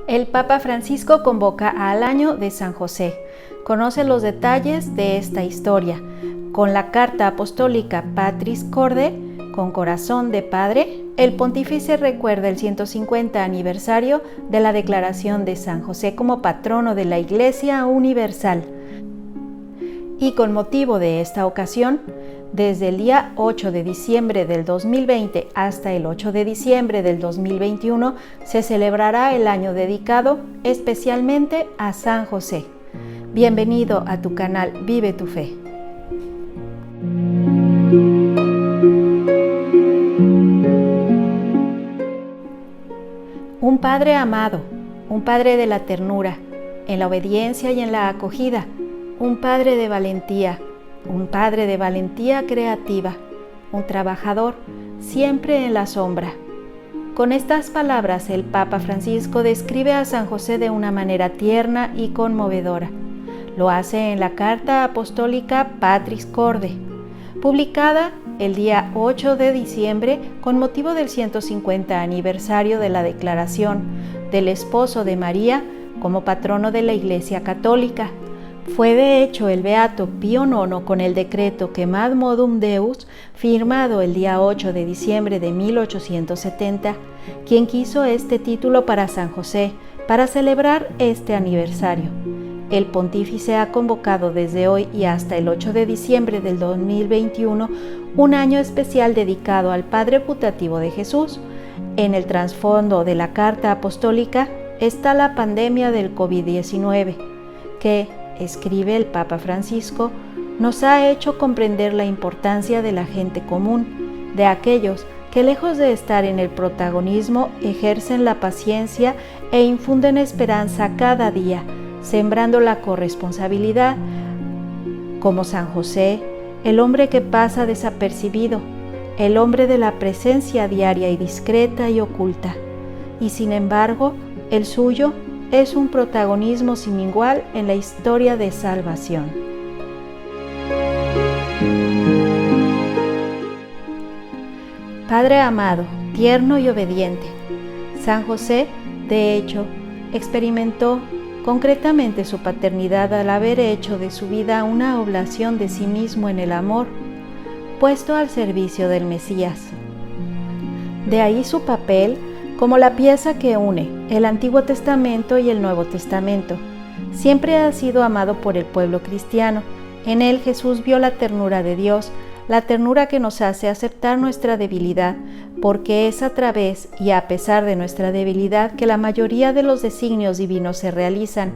El Papa Francisco convoca al año de San José. Conoce los detalles de esta historia. Con la carta apostólica Patris Corde, con corazón de padre, el pontífice recuerda el 150 aniversario de la declaración de San José como patrono de la Iglesia Universal. Y con motivo de esta ocasión, desde el día 8 de diciembre del 2020 hasta el 8 de diciembre del 2021 se celebrará el año dedicado especialmente a San José. Bienvenido a tu canal Vive tu Fe. Un padre amado, un padre de la ternura, en la obediencia y en la acogida, un padre de valentía creativa, un trabajador, siempre en la sombra. Con estas palabras el Papa Francisco describe a San José de una manera tierna y conmovedora. Lo hace en la carta apostólica Patris Corde, publicada el día 8 de diciembre con motivo del 150 aniversario de la declaración del esposo de María como patrono de la Iglesia Católica. Fue de hecho el Beato Pío IX con el decreto Quemad Modum Deus, firmado el día 8 de diciembre de 1870, quien quiso este título para San José, para celebrar este aniversario. El pontífice ha convocado desde hoy y hasta el 8 de diciembre del 2021 un año especial dedicado al Padre putativo de Jesús. En el trasfondo de la carta apostólica está la pandemia del COVID-19, que, escribe el Papa Francisco, nos ha hecho comprender la importancia de la gente común, de aquellos que lejos de estar en el protagonismo ejercen la paciencia e infunden esperanza cada día, sembrando la corresponsabilidad, como San José, el hombre que pasa desapercibido, el hombre de la presencia diaria y discreta y oculta, y sin embargo, el suyo es un protagonismo sin igual en la historia de salvación. Padre amado, tierno y obediente, San José, de hecho, experimentó concretamente su paternidad al haber hecho de su vida una oblación de sí mismo en el amor, puesto al servicio del Mesías. De ahí su papel como la pieza que une el Antiguo Testamento y el Nuevo Testamento. Siempre ha sido amado por el pueblo cristiano. En él Jesús vio la ternura de Dios, la ternura que nos hace aceptar nuestra debilidad, porque es a través y a pesar de nuestra debilidad que la mayoría de los designios divinos se realizan.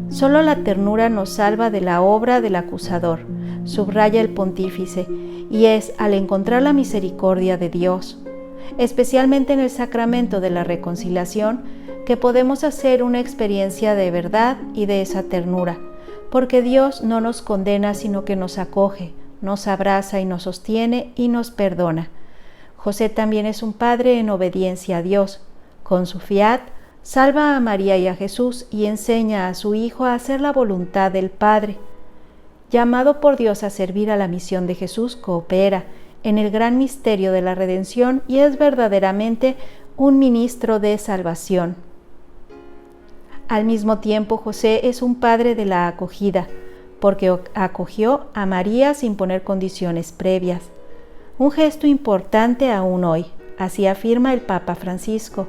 Solo la ternura nos salva de la obra del acusador, subraya el pontífice, y es al encontrar la misericordia de Dios, especialmente en el sacramento de la reconciliación, que podemos hacer una experiencia de verdad y de esa ternura, porque Dios no nos condena sino que nos acoge, nos abraza y nos sostiene y nos perdona. José también es un padre en obediencia a Dios. Con su fiat, salva a María y a Jesús y enseña a su Hijo a hacer la voluntad del Padre. Llamado por Dios a servir a la misión de Jesús, coopera en el gran misterio de la redención y es verdaderamente un ministro de salvación. Al mismo tiempo, José es un padre de la acogida, porque acogió a María sin poner condiciones previas. Un gesto importante aún hoy, así afirma el Papa Francisco.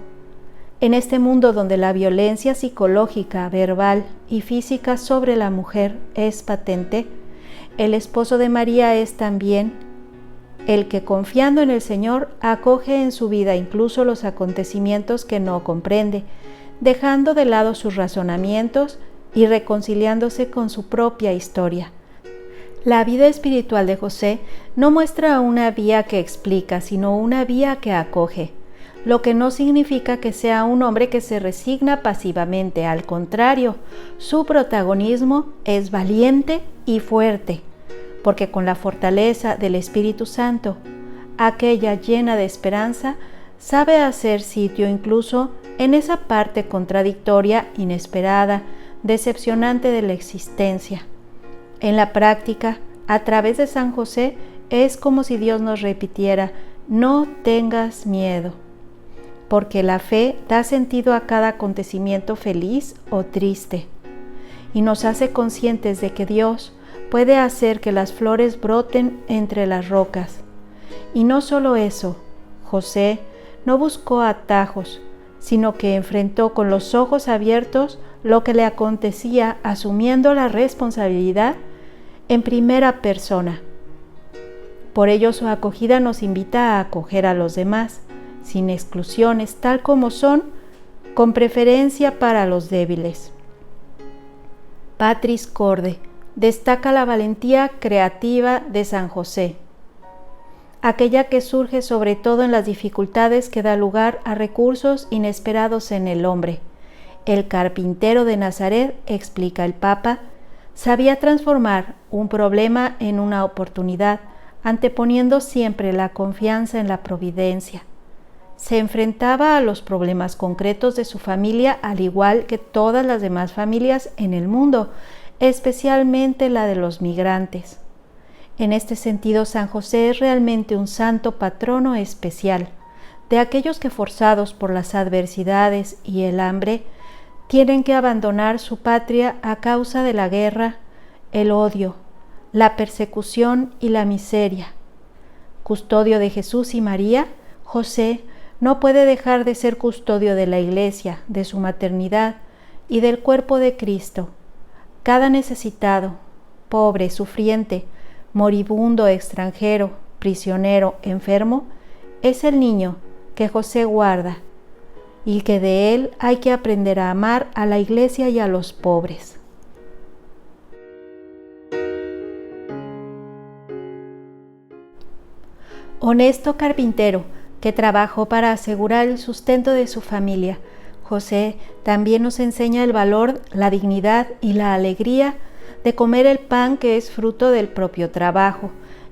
En este mundo donde la violencia psicológica, verbal y física sobre la mujer es patente, el esposo de María es también el que, confiando en el Señor, acoge en su vida incluso los acontecimientos que no comprende, dejando de lado sus razonamientos y reconciliándose con su propia historia. La vida espiritual de José no muestra una vía que explica, sino una vía que acoge, lo que no significa que sea un hombre que se resigna pasivamente. Al contrario, su protagonismo es valiente y fuerte, porque con la fortaleza del Espíritu Santo, aquella llena de esperanza, sabe hacer sitio incluso en esa parte contradictoria, inesperada, decepcionante de la existencia. En la práctica, a través de San José, es como si Dios nos repitiera: no tengas miedo. porque la fe da sentido a cada acontecimiento feliz o triste y nos hace conscientes de que Dios puede hacer que las flores broten entre las rocas. Y no solo eso, José no buscó atajos, sino que enfrentó con los ojos abiertos lo que le acontecía, asumiendo la responsabilidad en primera persona. Por ello su acogida nos invita a acoger a los demás, sin exclusiones, tal como son, con preferencia para los débiles. Patris Corde destaca la valentía creativa de San José, aquella que surge sobre todo en las dificultades que da lugar a recursos inesperados en el hombre. El carpintero de Nazaret, explica el Papa, sabía transformar un problema en una oportunidad, anteponiendo siempre la confianza en la providencia. Se enfrentaba a los problemas concretos de su familia, al igual que todas las demás familias en el mundo, especialmente la de los migrantes. En este sentido, San José es realmente un santo patrono especial, de aquellos que, forzados por las adversidades y el hambre, tienen que abandonar su patria a causa de la guerra, el odio, la persecución y la miseria. Custodio de Jesús y María, José no puede dejar de ser custodio de la Iglesia, de su maternidad y del cuerpo de Cristo. Cada necesitado, pobre, sufriente, moribundo, extranjero, prisionero, enfermo, es el niño que José guarda y que de él hay que aprender a amar a la Iglesia y a los pobres. Honesto carpintero que trabajó para asegurar el sustento de su familia, José también nos enseña el valor, la dignidad y la alegría de comer el pan que es fruto del propio trabajo.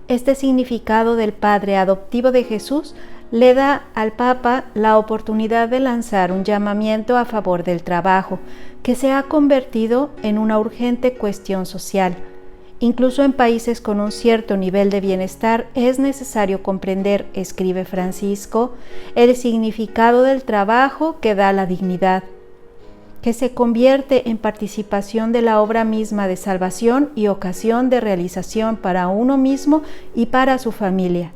Este significado del Padre adoptivo de Jesús le da al Papa la oportunidad de lanzar un llamamiento a favor del trabajo, que se ha convertido en una urgente cuestión social. Incluso en países con un cierto nivel de bienestar es necesario comprender, escribe Francisco, el significado del trabajo que da la dignidad, que se convierte en participación de la obra misma de salvación y ocasión de realización para uno mismo y para su familia,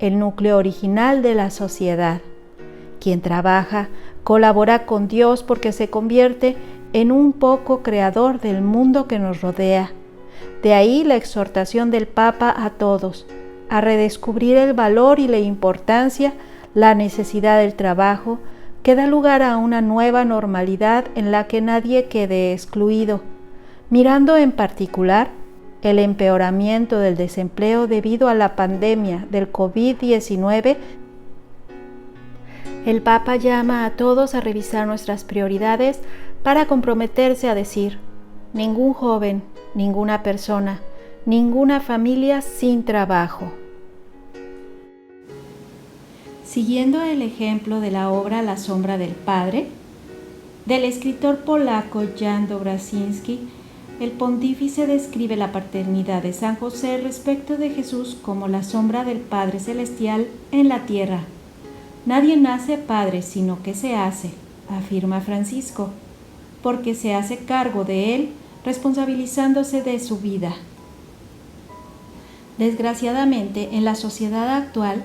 el núcleo original de la sociedad. Quien trabaja colabora con Dios porque se convierte en un poco creador del mundo que nos rodea. De ahí la exhortación del Papa a todos, a redescubrir el valor y la importancia, la necesidad del trabajo, que da lugar a una nueva normalidad en la que nadie quede excluido, mirando en particular el empeoramiento del desempleo debido a la pandemia del COVID-19. El Papa llama a todos a revisar nuestras prioridades para comprometerse a decir: ningún joven, ninguna persona, ninguna familia sin trabajo. Siguiendo el ejemplo de la obra La sombra del Padre, del escritor polaco Jan Dobraczynski, el pontífice describe la paternidad de San José respecto de Jesús como la sombra del Padre Celestial en la tierra. Nadie nace padre, sino que se hace, afirma Francisco, porque se hace cargo de él, responsabilizándose de su vida. Desgraciadamente, en la sociedad actual,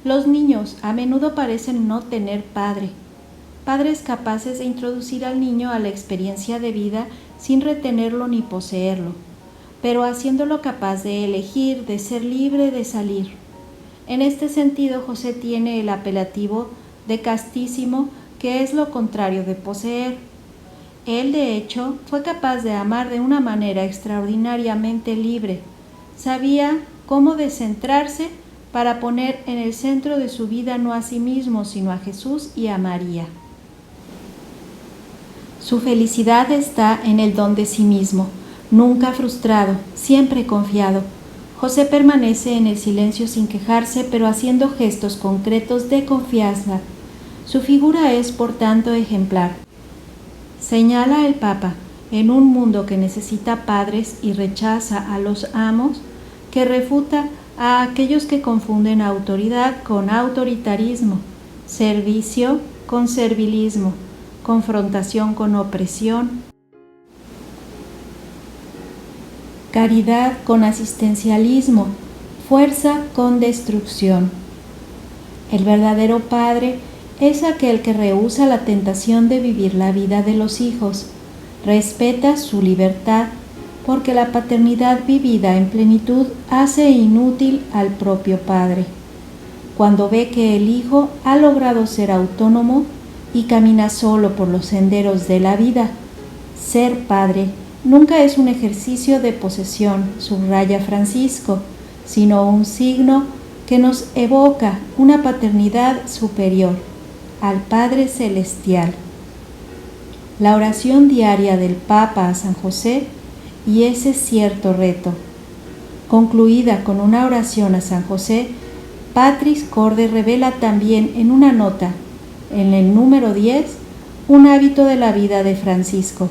los niños a menudo parecen no tener padres capaces de introducir al niño a la experiencia de vida sin retenerlo ni poseerlo, pero haciéndolo capaz de elegir, de ser libre de salir. En este sentido, José tiene el apelativo de castísimo, que es lo contrario de poseer. Él, de hecho, fue capaz de amar de una manera extraordinariamente libre. Sabía cómo descentrarse para poner en el centro de su vida no a sí mismo, sino a Jesús y a María. Su felicidad está en el don de sí mismo, nunca frustrado, siempre confiado. José permanece en el silencio sin quejarse, pero haciendo gestos concretos de confianza. Su figura es, por tanto, ejemplar. Señala el Papa, en un mundo que necesita padres y rechaza a los amos, que refuta a aquellos que confunden autoridad con autoritarismo, servicio con servilismo, confrontación con opresión, caridad con asistencialismo, fuerza con destrucción. El verdadero padre es aquel que rehúsa la tentación de vivir la vida de los hijos, respeta su libertad, porque la paternidad vivida en plenitud hace inútil al propio padre. Cuando ve que el hijo ha logrado ser autónomo y camina solo por los senderos de la vida, ser padre nunca es un ejercicio de posesión, subraya Francisco, sino un signo que nos evoca una paternidad superior al Padre Celestial. La oración diaria del Papa a San José y ese cierto reto. Concluida con una oración a San José, Patris Corde revela también en una nota, en el número 10, un hábito de la vida de Francisco.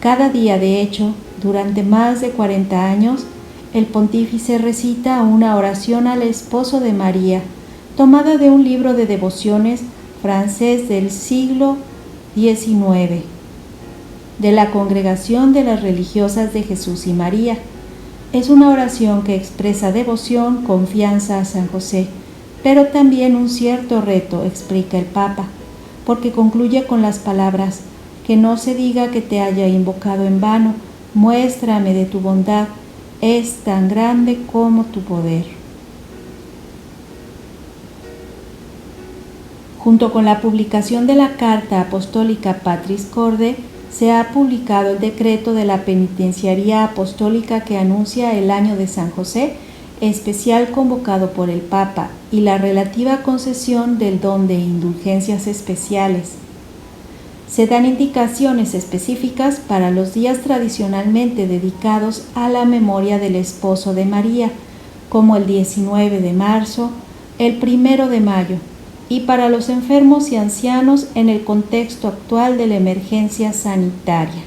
Cada día, de hecho, durante más de 40 años, el pontífice recita una oración al esposo de María, tomada de un libro de devociones francés del siglo XIX, de la Congregación de las Religiosas de Jesús y María. Es una oración que expresa devoción, confianza a San José, pero también un cierto reto, explica el Papa, porque concluye con las palabras: que no se diga que te haya invocado en vano, muéstrame de tu bondad, es tan grande como tu poder. Junto con la publicación de la Carta Apostólica Patris Corde, se ha publicado el decreto de la Penitenciaría Apostólica que anuncia el año de San José, especial convocado por el Papa, y la relativa concesión del don de indulgencias especiales. Se dan indicaciones específicas para los días tradicionalmente dedicados a la memoria del esposo de María, como el 19 de marzo, el 1 de mayo, y para los enfermos y ancianos en el contexto actual de la emergencia sanitaria.